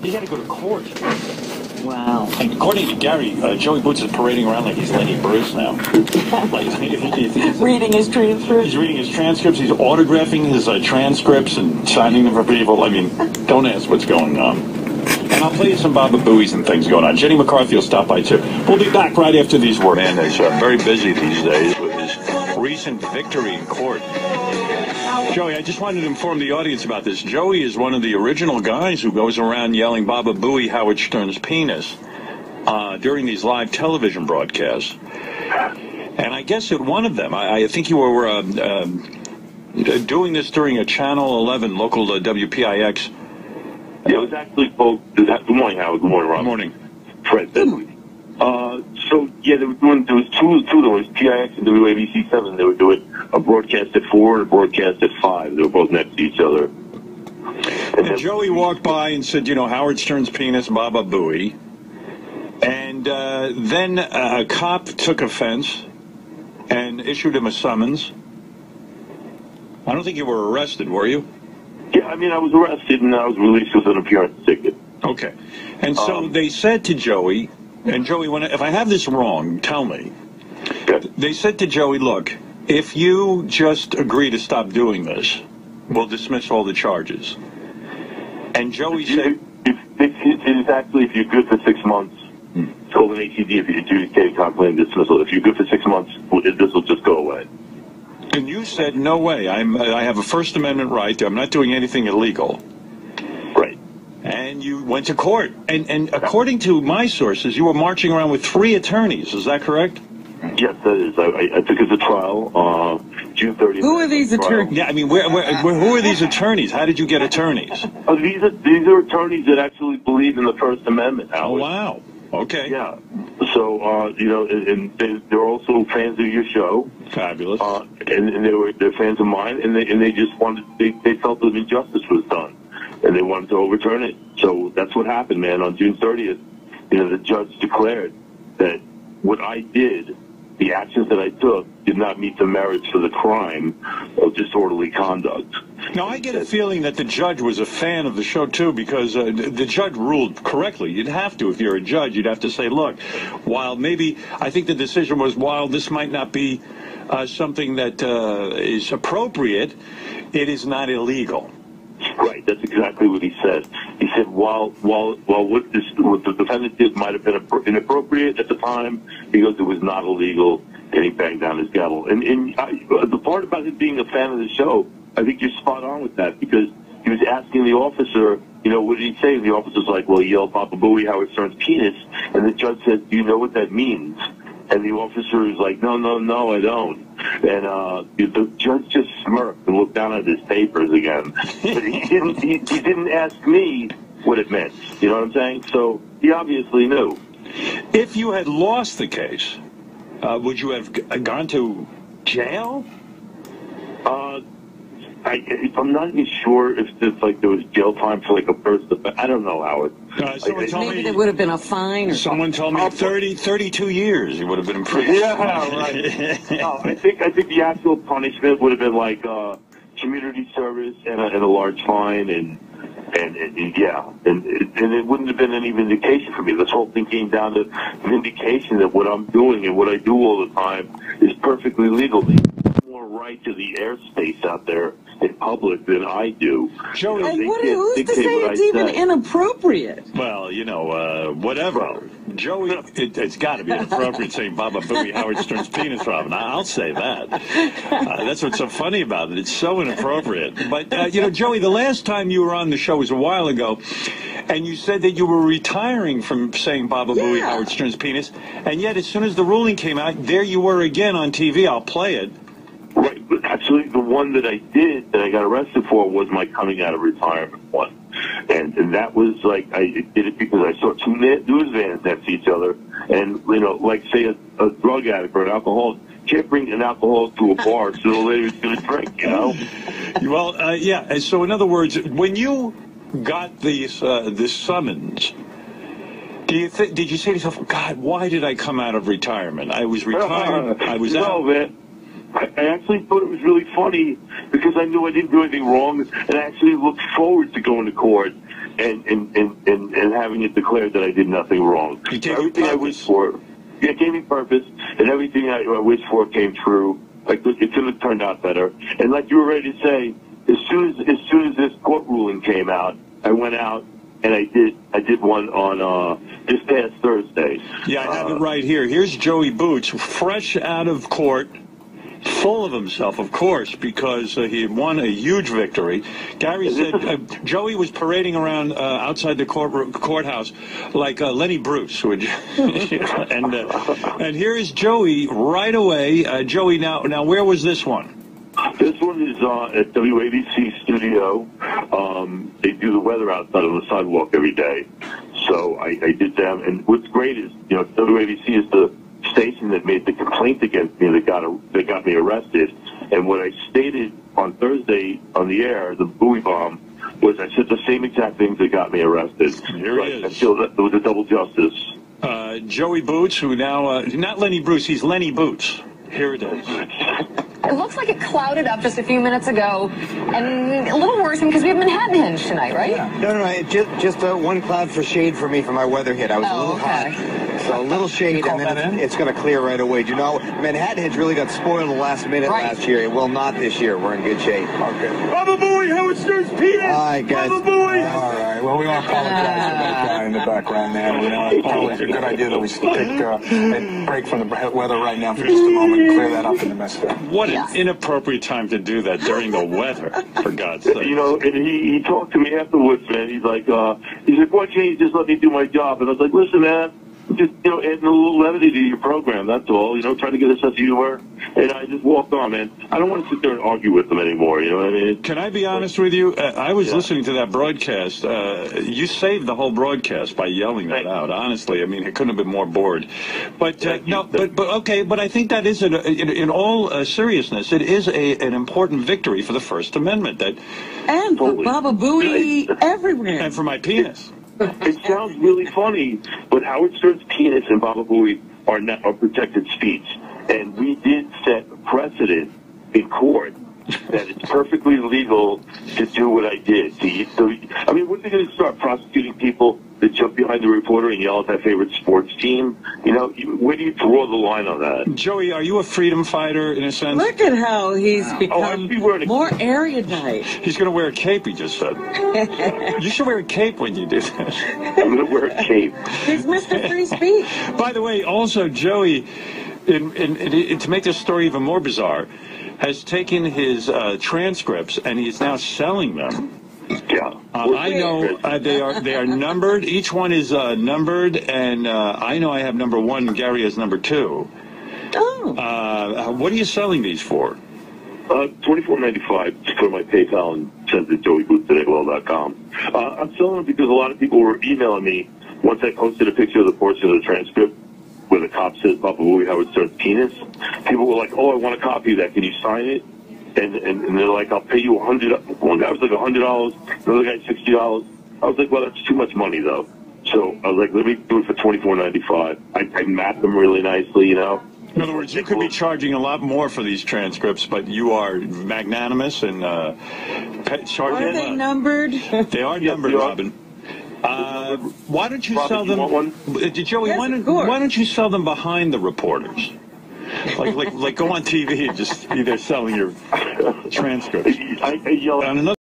He had to go to court. Wow. And according to Gary, Joey Boots is parading around like he's Lenny Bruce now. Like, Reading his transcripts. He's reading his transcripts. He's autographing his transcripts and signing them for people. I mean, don't ask what's going on. And I'll play you some Baba Booey's and things going on. Jenny McCarthy will stop by, too. We'll be back right after these words. Man is very busy these days with his recent victory in court. Joey, I just wanted to inform the audience about this. Joey is one of the original guys who goes around yelling Baba Booey, Howard Stern's penis, during these live television broadcasts. And I guess at one of them, I think you were doing this during a Channel 11 local WPIX. Yeah, it was actually both. Good morning, Howard. Good morning, Rob. Good morning. Fred. So, yeah, there was two. There was PIX and WABC 7. They were doing a broadcast at 4 and a broadcast at 5. They were both next to each other. And Joey walked by and said, Howard Stern's penis, Baba Booey. And then a cop took offense and issued him a summons. I don't think you were arrested, were you? Yeah, I mean, I was arrested and I was released with an appearance ticket. Okay. And so they said to Joey, and Joey, if I have this wrong, tell me. Yeah. They said to Joey, look, if you just agree to stop doing this, we'll dismiss all the charges. And Joey said... It's actually, if you're good for 6 months, it's called an ACD, if you adjudicate complaint dismissal. If you're good for 6 months, this will just go away. And you said, no way, I have a First Amendment right, I'm not doing anything illegal. Right. And you went to court. And according to my sources, you were marching around with 3 attorneys, is that correct? Yes, that is. I took it to trial June 30th. Who are these attorneys? Yeah, I mean, who are these attorneys? How did you get attorneys? These are attorneys that actually believe in the First Amendment, Howard. Oh, wow. Okay. Yeah. So, and they're also fans of your show. Fabulous. And they're fans of mine, and they just they felt that injustice was done, and they wanted to overturn it. So that's what happened, man. On June 30th, the judge declared that what I did, the actions that I took, did not meet the merits for the crime of disorderly conduct. Now, I get a feeling that the judge was a fan of the show, too, because the judge ruled correctly. You'd have to, if you're a judge, you'd have to say, look, while maybe, I think the decision was, while this might not be something that is appropriate, it is not illegal. Right, that's exactly what he said. He said, while what the defendant did might have been inappropriate at the time, he goes, it was not illegal, and he banged down his gavel. And the part about him being a fan of the show, I think you're spot on with that, because he was asking the officer, what did he say? And the officer's like, well, he yelled Baba Booey, Howard Stern's penis. And the judge said, do you know what that means? And the officer is like, no, I don't. And the judge just smirked and looked down at his papers again. But he didn't ask me what it meant. You know what I'm saying? So he obviously knew. If you had lost the case, would you have gone to jail? I'm not even sure if there was jail time for like a person. I don't know, Howard. Maybe there would have been a fine or someone told me 32 years he would have been in prison. Yeah, right. No, I think the actual punishment would have been like community service and a large fine and it wouldn't have been any vindication for me. This whole thing came down to vindication that what I'm doing and what I do all the time is perfectly legal. They have more right to the airspace out there in public than I do. Joey, and who's to say it's even inappropriate? Well, whatever. Well, Joey, it's got to be inappropriate saying Baba Booey, Howard Stern's penis, Robin. I'll say that. That's what's so funny about it. It's so inappropriate. But, Joey, the last time you were on the show was a while ago, and you said that you were retiring from saying Baba Booey, Howard Stern's penis, and yet as soon as the ruling came out, there you were again on TV. I'll play it. Right, but actually the one that I did, that I got arrested for, was my coming out of retirement one. And that was like, I did it because I saw 2 news vans next to each other. And, like say a drug addict or an alcoholic can't bring an alcoholic to a bar so the lady's going to drink, Well, yeah. So in other words, when you got this summons, did you say to yourself, God, why did I come out of retirement? I was retired. I was out. No, man. I actually thought it was really funny because I knew I didn't do anything wrong, and I actually looked forward to going to court and having it declared that I did nothing wrong. Everything I wished for, it gave me purpose, and everything I wished for came true. Like, it could have turned out better. And like you were ready to say, as soon as this court ruling came out, I went out and I did one on this past Thursday. Yeah, I have it right here. Here's Joey Boots, fresh out of court, full of himself, of course, because he had won a huge victory. Gary said Joey was parading around outside the courthouse like Lenny Bruce. And here is Joey right away. Joey, now where was this one? This one is at WABC studio. They do the weather outside on the sidewalk every day. So I did them. And what's great is, WABC is the station that made the complaint against me that got me arrested. And what I stated on Thursday on the air, the buoy bomb, was I said the same exact things that got me arrested. Here he is. I feel that there was a double justice. Joey Boots, who now, not Lenny Bruce, he's Lenny Boots. Here it is. It looks like it clouded up just a few minutes ago, and a little worrisome because we have Manhattan tonight, right? Yeah. No, just one cloud for shade for me for my weather hit. I was a little hot, so a little shade, and then it's going to clear right away. Do you know, Manhattan Hinge really got spoiled the last minute last year. It will not this year. We're in good shape. Okay. Baba Booey, Howard Stern's penis! All right, guys. Baba Booey! All right. Well, we want to apologize for that guy in the background there. It's always a good idea that we take a break from the weather right now for just a moment and clear that up in the mess there. What an inappropriate time to do that during the weather, for God's sake. And he talked to me afterwards, man. He's like, why can't you just let me do my job? And I was like, listen, man, just, adding a little levity to your program, that's all. Trying to get a sense of humor. And I just walked on, man. I don't want to sit there and argue with them anymore, you know what I mean? Can I be honest with you? I was listening to that broadcast. You saved the whole broadcast by yelling that out, honestly. I mean, it couldn't have been more bored. But, but I think that is, in all seriousness, it is an important victory for the First Amendment. And for Baba Booey everywhere. And for my penis. It sounds really funny, but Howard Stern's penis and Baba Booey are protected speech. And we did set a precedent in court that it's perfectly legal to do what I did. I mean, when are they going to start prosecuting people that jump behind the reporter and yell at their favorite sports team? Where do you draw the line on that? Joey, are you a freedom fighter in a sense? Look at how he's become more erudite. He's going to wear a cape, he just said. You should wear a cape when you do that. I'm going to wear a cape. He's Mr. Free Speech. By the way, also, Joey, to make this story even more bizarre, has taken his transcripts and he's now selling them. Yeah. I know they are numbered. Each one is numbered, and I know I have number 1. Gary has number 2. Oh. What are you selling these for? $24.95. Just go to my PayPal and send it to joeyboots@AOL.com. I'm selling them because a lot of people were emailing me once I posted a picture of the portion of the transcript where the cop says Baba Booey Howard Stern's penis. People were like, "Oh, I want a copy of that. Can you sign it?" And they're like, "I'll pay you $100." One guy was like $100. Another guy $60. I was like, "Well, that's too much money, though." So I was like, "Let me do it for $24.95." I mapped them really nicely, In other words, you could be charging a lot more for these transcripts, but you are magnanimous and charging. Are they numbered? They are numbered, Robin. Why don't you sell them, Joey? Yes, why don't you sell them behind the reporters? Like go on TV and just be there selling your transcripts. I yell. On another